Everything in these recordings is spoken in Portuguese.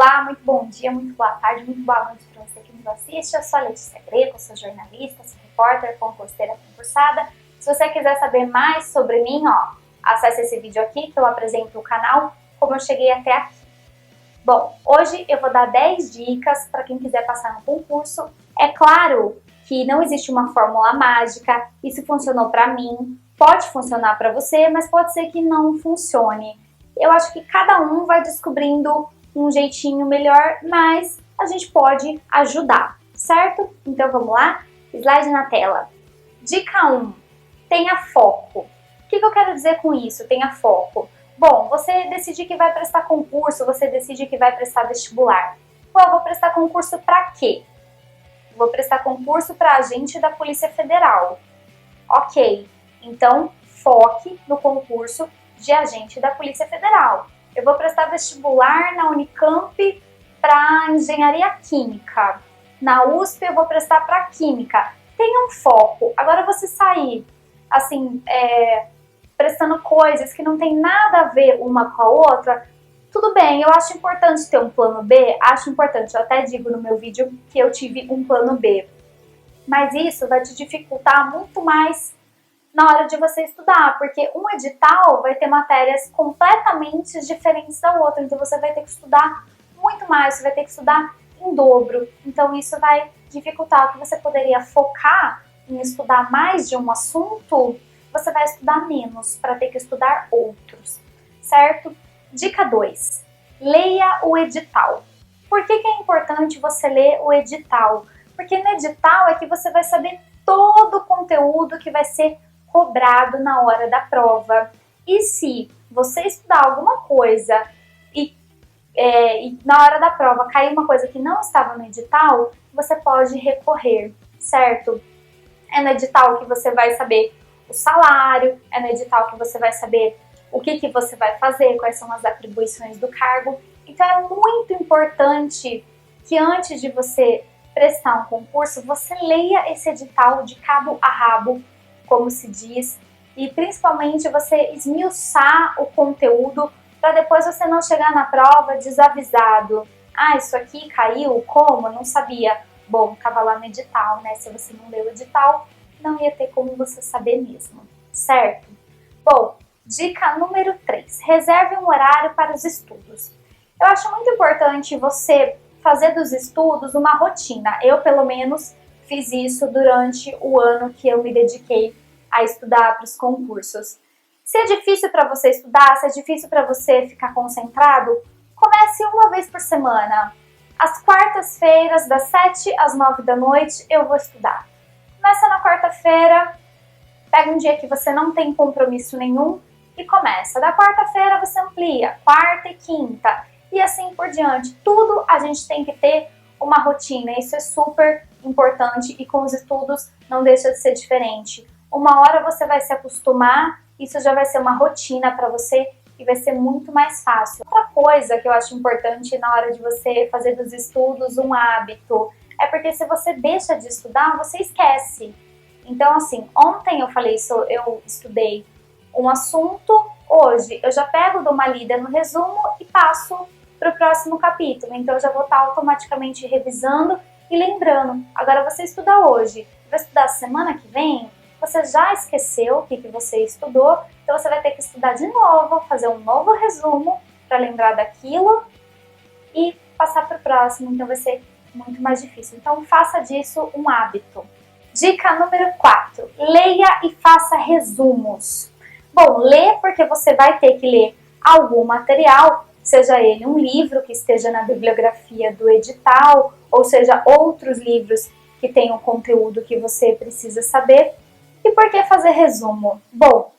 Olá, muito bom dia, muito boa tarde, muito boa noite para você que nos assiste. Eu sou a Letícia Greco, sou jornalista, sou repórter, concurseira concursada. Se você quiser saber mais sobre mim, acesse esse vídeo aqui que eu apresento o canal, como eu cheguei até aqui. Bom, hoje eu vou dar 10 dicas para quem quiser passar no concurso. É claro que não existe uma fórmula mágica, isso funcionou para mim, pode funcionar para você, mas pode ser que não funcione. Eu acho que cada um vai descobrindo um jeitinho melhor, mas a gente pode ajudar, certo? Então vamos lá? Slide na tela. Dica 1. Tenha foco. O que eu quero dizer com isso? Tenha foco. Bom, você decide que vai prestar concurso, você decide que vai prestar vestibular. Bom, eu vou prestar concurso para quê? Vou prestar concurso para agente da Polícia Federal. Ok, então foque no concurso de agente da Polícia Federal. Eu vou prestar vestibular na Unicamp para engenharia química. Na USP eu vou prestar para química. Tenha um foco. Agora você sair assim, prestando coisas que não tem nada a ver uma com a outra, tudo bem, eu acho importante ter um plano B, acho importante, eu até digo no meu vídeo que eu tive um plano B. Mas isso vai te dificultar muito mais na hora de você estudar, porque um edital vai ter matérias completamente diferentes da outra, então você vai ter que estudar muito mais, você vai ter que estudar em dobro, então isso vai dificultar. O que você poderia focar em estudar mais de um assunto, você vai estudar menos para ter que estudar outros, certo? Dica 2. Leia o edital. Por que é importante você ler o edital? Porque no edital é que você vai saber todo o conteúdo que vai ser cobrado na hora da prova. E se você estudar alguma coisa e na hora da prova cair uma coisa que não estava no edital, você pode recorrer, certo? É no edital que você vai saber o salário, é no edital que você vai saber o que você vai fazer, quais são as atribuições do cargo. Então é muito importante que antes de você prestar um concurso, você leia esse edital de cabo a rabo, como se diz, e principalmente você esmiuçar o conteúdo para depois você não chegar na prova desavisado. Ah, isso aqui caiu? Como? Não sabia. Bom, estava lá no edital, né? Se você não leu o edital, não ia ter como você saber mesmo, certo? Bom, dica número 3. Reserve um horário para os estudos. Eu acho muito importante você fazer dos estudos uma rotina. Eu, pelo menos, fiz isso durante o ano que eu me dediquei a estudar para os concursos. Se é difícil para você estudar, se é difícil para você ficar concentrado, comece uma vez por semana. Às quartas-feiras, das 7 às 9 da noite, eu vou estudar. Começa na quarta-feira, pega um dia que você não tem compromisso nenhum e começa. Da quarta-feira você amplia, quarta e quinta, e assim por diante. Tudo a gente tem que ter uma rotina, isso é super importante e com os estudos não deixa de ser diferente. Uma hora você vai se acostumar, isso já vai ser uma rotina para você e vai ser muito mais fácil. Outra coisa que eu acho importante na hora de você fazer dos estudos um hábito, é porque se você deixa de estudar, você esquece. Então assim, ontem eu falei isso, eu estudei um assunto, hoje eu já pego, dou uma lida no resumo e passo para o próximo capítulo. Então eu já vou estar automaticamente revisando e lembrando. Agora você estuda hoje, vai estudar semana que vem, você já esqueceu o que você estudou, então você vai ter que estudar de novo, fazer um novo resumo para lembrar daquilo e passar para o próximo, então vai ser muito mais difícil. Então faça disso um hábito. Dica número 4. Leia e faça resumos. Bom, lê porque você vai ter que ler algum material, seja ele um livro que esteja na bibliografia do edital, ou seja, outros livros que tenham conteúdo que você precisa saber. E por que fazer resumo? Bom,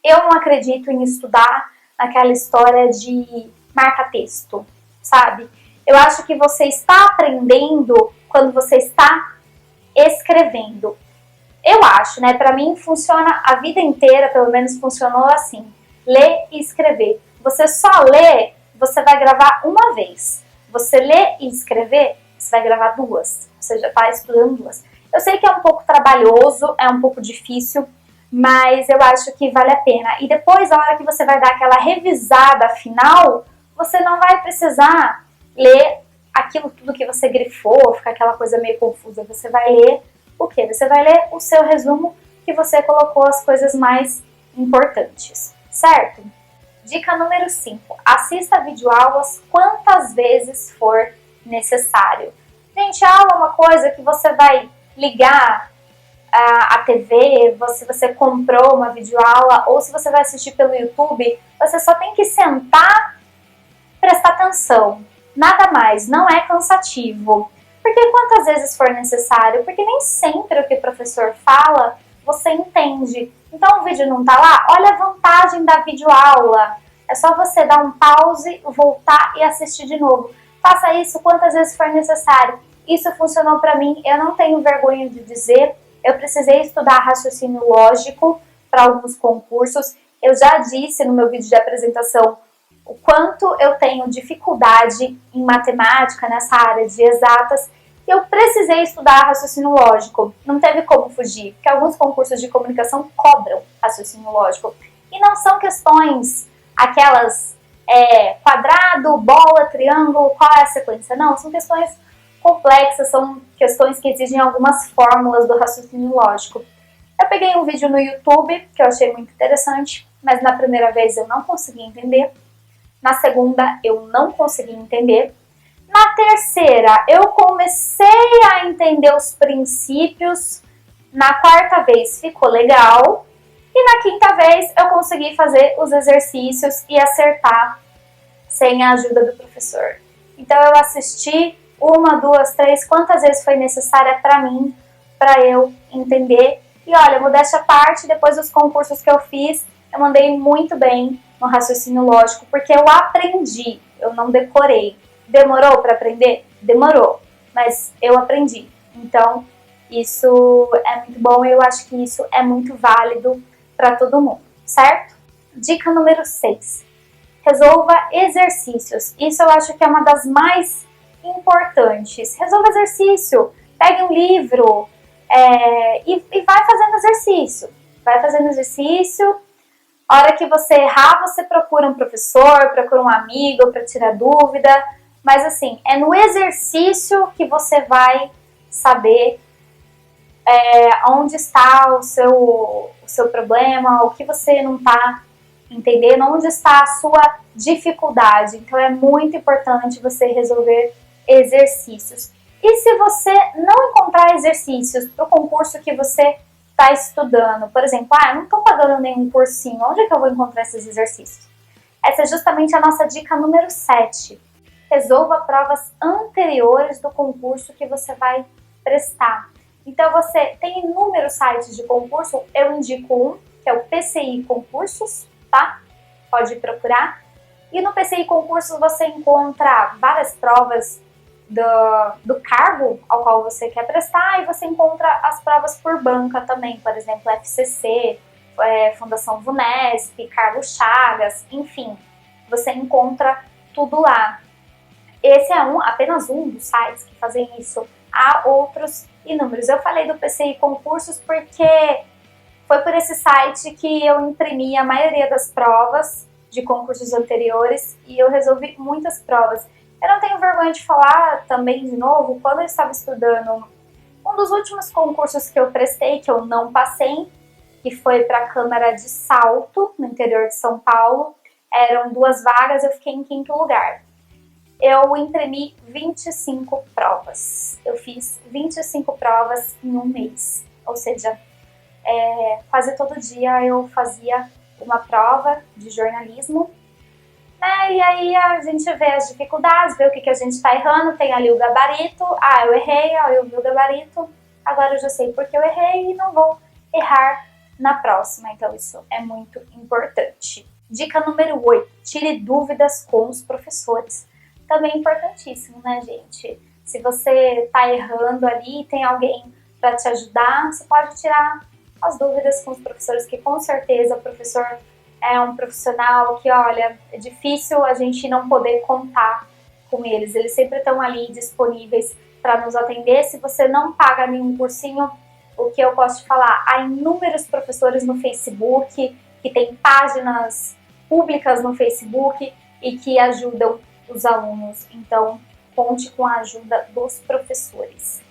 eu não acredito em estudar naquela história de marca-texto, sabe? Eu acho que você está aprendendo quando você está escrevendo. Eu acho, né? Para mim funciona a vida inteira, pelo menos funcionou assim. Ler e escrever. Você só lê, você vai gravar uma vez. Você lê e escrever, você vai gravar duas. Você já está estudando duas. Eu sei que é um pouco trabalhoso, é um pouco difícil, mas eu acho que vale a pena. E depois, a hora que você vai dar aquela revisada final, você não vai precisar ler aquilo tudo que você grifou, fica aquela coisa meio confusa. Você vai ler o quê? Você vai ler o seu resumo que você colocou as coisas mais importantes, certo? Dica número 5. Assista videoaulas quantas vezes for necessário. Gente, aula é uma coisa que você vai ligar a TV, se você comprou uma videoaula ou se você vai assistir pelo YouTube, você só tem que sentar, prestar atenção. Nada mais, não é cansativo. Porque quantas vezes for necessário? Porque nem sempre o que o professor fala você entende. Então o vídeo não tá lá? Olha a vantagem da videoaula. É só você dar um pause, voltar e assistir de novo. Faça isso quantas vezes for necessário. Isso funcionou para mim, eu não tenho vergonha de dizer. Eu precisei estudar raciocínio lógico para alguns concursos. Eu já disse no meu vídeo de apresentação o quanto eu tenho dificuldade em matemática, nessa área de exatas. Eu precisei estudar raciocínio lógico. Não teve como fugir, porque alguns concursos de comunicação cobram raciocínio lógico. E não são questões aquelas quadrado, bola, triângulo, qual é a sequência? Não, são questões complexas, são questões que exigem algumas fórmulas do raciocínio lógico. Eu peguei um vídeo no YouTube que eu achei muito interessante, mas na primeira vez eu não consegui entender. Na segunda eu não consegui entender. Na terceira eu comecei a entender os princípios. Na quarta vez ficou legal. E na quinta vez eu consegui fazer os exercícios e acertar sem a ajuda do professor. Então eu assisti 1, 2, 3, quantas vezes foi necessária para mim, para eu entender. E olha, modéstia à parte, depois dos concursos que eu fiz, eu mandei muito bem no raciocínio lógico, porque eu aprendi, eu não decorei. Demorou para aprender? Demorou, mas eu aprendi. Então, isso é muito bom e eu acho que isso é muito válido para todo mundo, certo? Dica número 6. Resolva exercícios. Isso eu acho que é uma das mais importantes. Resolva exercício. Pegue um livro e vai fazendo exercício. Vai fazendo exercício. A hora que você errar, você procura um professor, procura um amigo para tirar dúvida. Mas assim, é no exercício que você vai saber onde está o seu problema, o que você não está entendendo, onde está a sua dificuldade. Então é muito importante você resolver exercícios. E se você não encontrar exercícios para o concurso que você está estudando, por exemplo, eu não estou pagando nenhum cursinho, onde é que eu vou encontrar esses exercícios? Essa é justamente a nossa dica número 7. Resolva provas anteriores do concurso que você vai prestar. Então você tem inúmeros sites de concurso, eu indico um, que é o PCI Concursos, tá? Pode procurar. E no PCI Concursos você encontra várias provas do cargo ao qual você quer prestar e você encontra as provas por banca também, por exemplo, FCC, Fundação VUNESP, Carlos Chagas, enfim, você encontra tudo lá. Esse é apenas um dos sites que fazem isso. Há outros inúmeros. Eu falei do PCI Concursos porque foi por esse site que eu imprimi a maioria das provas de concursos anteriores e eu resolvi muitas provas. Eu não tenho vergonha de falar também, de novo, quando eu estava estudando um dos últimos concursos que eu prestei, que eu não passei, que foi para a Câmara de Salto, no interior de São Paulo. Eram 2 vagas, eu fiquei em 5º lugar. Eu imprimi 25 provas. Eu fiz 25 provas em um mês. Ou seja, quase todo dia eu fazia uma prova de jornalismo. E aí a gente vê as dificuldades, vê o que a gente está errando, tem ali o gabarito. Eu errei, eu vi o gabarito, agora eu já sei porque eu errei e não vou errar na próxima. Então isso é muito importante. Dica número 8. Tire dúvidas com os professores. Também é importantíssimo, né, gente? Se você está errando ali e tem alguém para te ajudar, você pode tirar as dúvidas com os professores, que com certeza o professor é um profissional que, olha, é difícil a gente não poder contar com eles. Eles sempre estão ali disponíveis para nos atender. Se você não paga nenhum cursinho, o que eu posso te falar? Há inúmeros professores no Facebook, que têm páginas públicas no Facebook e que ajudam os alunos, então conte com a ajuda dos professores.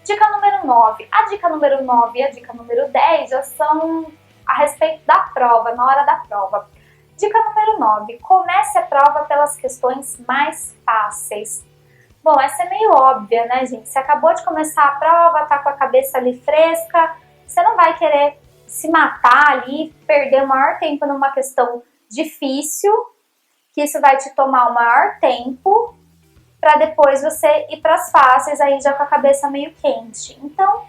Dica número 9. A dica número 9 e a dica número 10 já são a respeito da prova, na hora da prova. Dica número 9. Comece a prova pelas questões mais fáceis. Bom, essa é meio óbvia, né, gente? Você acabou de começar a prova, tá com a cabeça ali fresca, você não vai querer se matar ali, perder o maior tempo numa questão difícil, que isso vai te tomar o maior tempo, para depois você ir para as fáceis aí já com a cabeça meio quente. Então,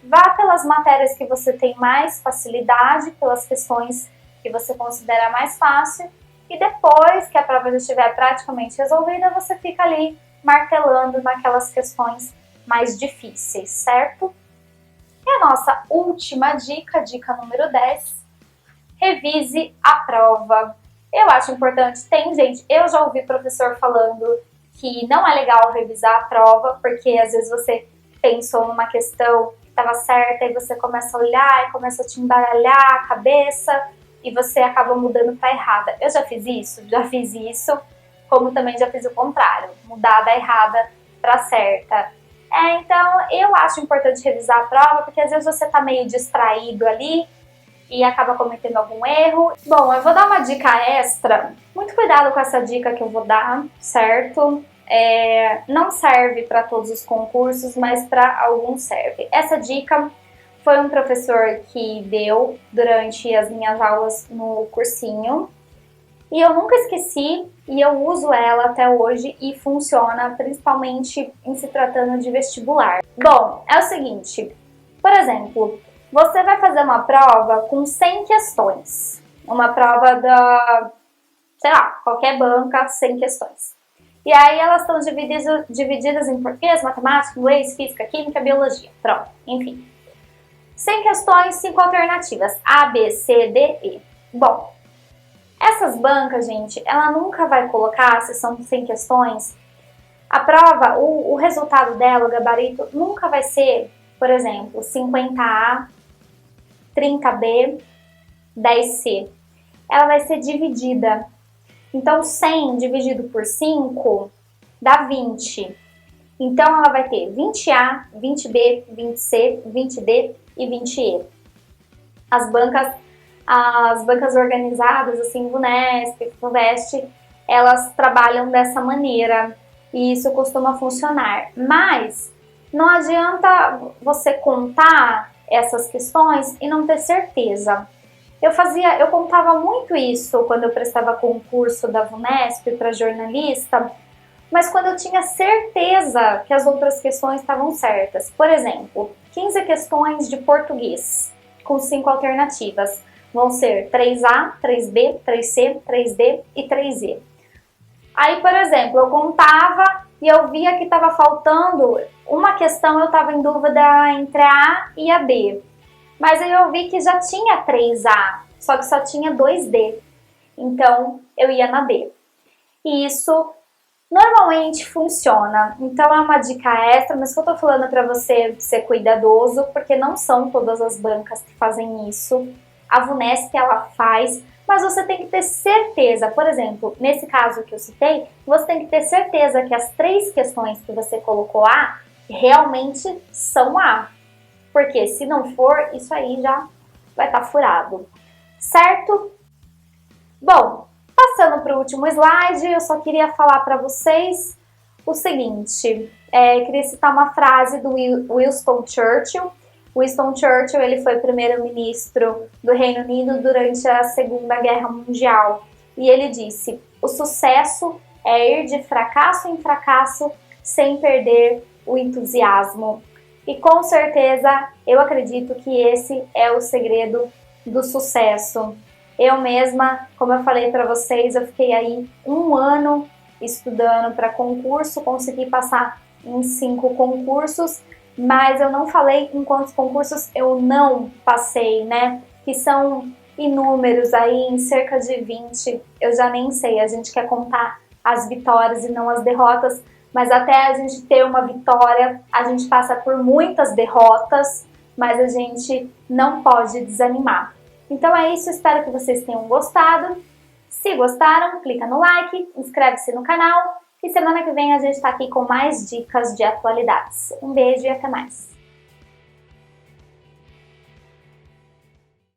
vá pelas matérias que você tem mais facilidade, pelas questões que você considera mais fácil, e depois que a prova já estiver praticamente resolvida, você fica ali martelando naquelas questões mais difíceis, certo? E a nossa última dica, dica número 10, revise a prova. Eu acho importante, gente, eu já ouvi professor falando que não é legal revisar a prova, porque às vezes você pensou numa questão que estava certa e você começa a olhar e começa a te embaralhar a cabeça e você acaba mudando para errada. Eu já fiz isso, como também já fiz o contrário, mudar da errada para certa. Então eu acho importante revisar a prova, porque às vezes você tá meio distraído ali e acaba cometendo algum erro. Bom, eu vou dar uma dica extra. Muito cuidado com essa dica que eu vou dar, certo? Não serve para todos os concursos, mas para alguns serve. Essa dica foi um professor que deu durante as minhas aulas no cursinho. E eu nunca esqueci e eu uso ela até hoje e funciona, principalmente em se tratando de vestibular. Bom, é o seguinte, por exemplo, você vai fazer uma prova com 100 questões. Uma prova da, sei lá, qualquer banca, 100 questões. E aí elas estão divididas em português, matemática, inglês, física, química, biologia. Pronto, enfim. 100 questões, 5 alternativas. A, B, C, D, E. Bom, essas bancas, gente, ela nunca vai colocar, se são 100 questões, a prova, o resultado dela, o gabarito, nunca vai ser, por exemplo, 50A, 30B, 10C. Ela vai ser dividida. Então, 100 dividido por 5 dá 20. Então, ela vai ter 20A, 20B, 20C, 20D e 20E. As bancas organizadas, assim, VUNESP, FUVEST, elas trabalham dessa maneira e isso costuma funcionar. Mas não adianta você contar essas questões e não ter certeza. Eu contava muito isso quando eu prestava concurso da VUNESP para jornalista, mas quando eu tinha certeza que as outras questões estavam certas. Por exemplo, 15 questões de português, com 5 alternativas. Vão ser 3A, 3B, 3C, 3D e 3E. Aí, por exemplo, eu contava e eu via que estava faltando uma questão, eu estava em dúvida entre a A e a B. Mas aí eu vi que já tinha 3A, só que só tinha 2D. Então, eu ia na D. E isso normalmente funciona. Então, é uma dica extra, mas que eu tô falando para você ser cuidadoso, porque não são todas as bancas que fazem isso. A VUNESP, ela faz, mas você tem que ter certeza. Por exemplo, nesse caso que eu citei, você tem que ter certeza que as 3 questões que você colocou A realmente são A. Porque se não for, isso aí já vai estar furado. Certo? Bom, passando para o último slide, eu só queria falar para vocês o seguinte. Queria citar uma frase do Winston Churchill. Winston Churchill, ele foi primeiro-ministro do Reino Unido durante a Segunda Guerra Mundial. E ele disse: o sucesso é ir de fracasso em fracasso sem perder o entusiasmo. E com certeza, eu acredito que esse é o segredo do sucesso. Eu mesma, como eu falei para vocês, eu fiquei aí 1 ano estudando para concurso, consegui passar em 5 concursos, mas eu não falei em quantos concursos eu não passei, né? Que são inúmeros aí, em cerca de 20, eu já nem sei, a gente quer contar as vitórias e não as derrotas, mas até a gente ter uma vitória, a gente passa por muitas derrotas, mas a gente não pode desanimar. Então é isso, espero que vocês tenham gostado. Se gostaram, clica no like, inscreve-se no canal e semana que vem a gente está aqui com mais dicas de atualidades. Um beijo e até mais!